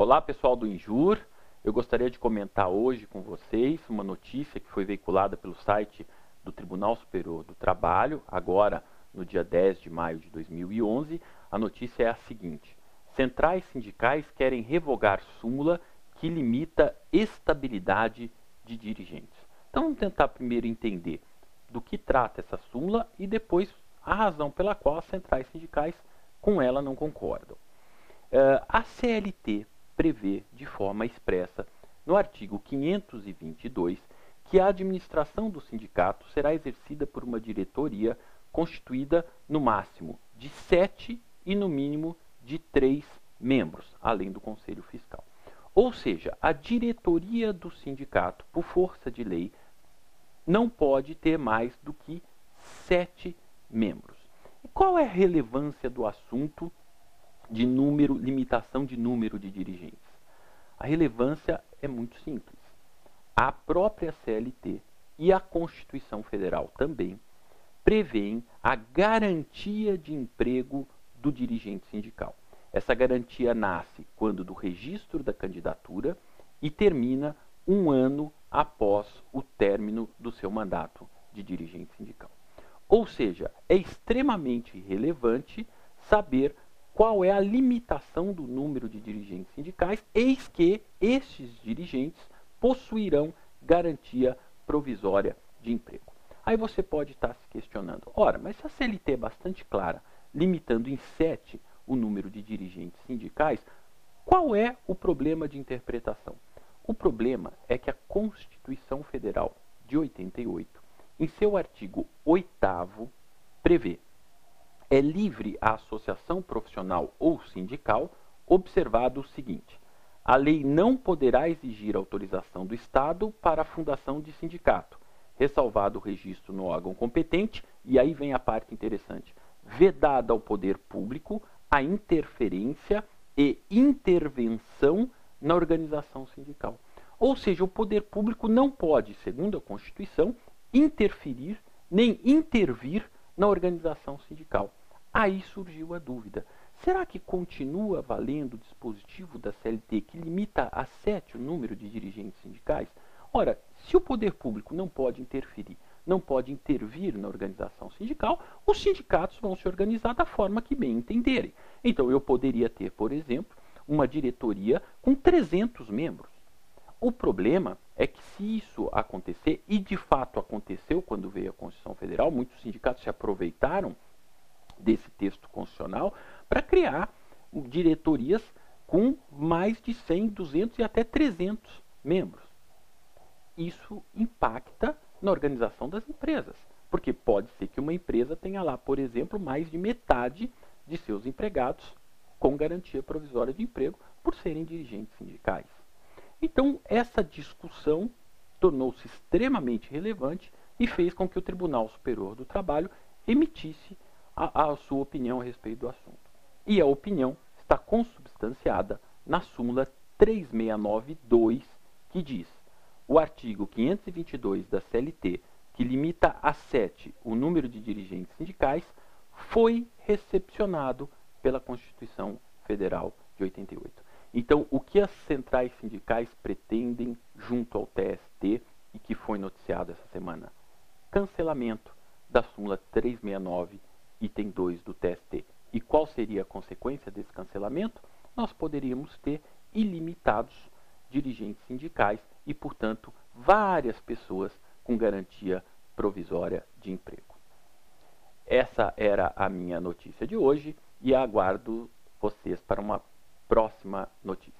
Olá, pessoal do Injur. Eu gostaria de comentar hoje com vocês uma notícia que foi veiculada pelo site do Tribunal Superior do Trabalho, agora no dia 10 de maio de 2011. A notícia é a seguinte: centrais sindicais querem revogar súmula que limita estabilidade de dirigentes. Então vamos tentar primeiro entender do que trata essa súmula e depois a razão pela qual as centrais sindicais com ela não concordam. A CLT prevê de forma expressa, no artigo 522, que a administração do sindicato será exercida por uma diretoria constituída no máximo de 7 e no mínimo de 3 membros, além do Conselho Fiscal. Ou seja, a diretoria do sindicato, por força de lei, não pode ter mais do que 7 membros. E qual é a relevância do assunto de limitação de número de dirigentes? A relevância é muito simples. A própria CLT e a Constituição Federal também prevêem a garantia de emprego do dirigente sindical. Essa garantia nasce quando do registro da candidatura e termina um ano após o término do seu mandato de dirigente sindical. Ou seja, é extremamente relevante saber qual é a limitação do número de dirigentes sindicais, eis que estes dirigentes possuirão garantia provisória de emprego. Aí você pode estar se questionando, ora, mas se a CLT é bastante clara, limitando em 7 o número de dirigentes sindicais, qual é o problema de interpretação? O problema é que a Constituição Federal de 88, em seu artigo 8º, prevê: é livre a associação profissional ou sindical, observado o seguinte: a lei não poderá exigir autorização do Estado para a fundação de sindicato, ressalvado o registro no órgão competente, e aí vem a parte interessante, vedada ao poder público a interferência e intervenção na organização sindical. Ou seja, o poder público não pode, segundo a Constituição, interferir nem intervir na organização sindical. Aí surgiu a dúvida: será que continua valendo o dispositivo da CLT que limita a 7 o número de dirigentes sindicais? Ora, se o poder público não pode interferir, não pode intervir na organização sindical, os sindicatos vão se organizar da forma que bem entenderem. Então eu poderia ter, por exemplo, uma diretoria com 300 membros. O problema é que se isso acontecer, e de fato aconteceu quando veio a Constituição Federal, muitos sindicatos se aproveitaram desse texto constitucional para criar diretorias com mais de 100, 200 e até 300 membros. Isso impacta na organização das empresas, porque pode ser que uma empresa tenha lá, por exemplo, mais de metade de seus empregados com garantia provisória de emprego por serem dirigentes sindicais. Então, essa discussão tornou-se extremamente relevante e fez com que o Tribunal Superior do Trabalho emitisse a sua opinião a respeito do assunto. E a opinião está consubstanciada na súmula 369-2, que diz: o artigo 522 da CLT, que limita a 7 o número de dirigentes sindicais, foi recepcionado pela Constituição Federal de 88. Então, o que as centrais sindicais pretendem junto ao TST e que foi noticiado essa semana? Cancelamento da súmula 369, item 2 do TST. E qual seria a consequência desse cancelamento? Nós poderíamos ter ilimitados dirigentes sindicais e, portanto, várias pessoas com garantia provisória de emprego. Essa era a minha notícia de hoje e aguardo vocês para uma próxima notícia.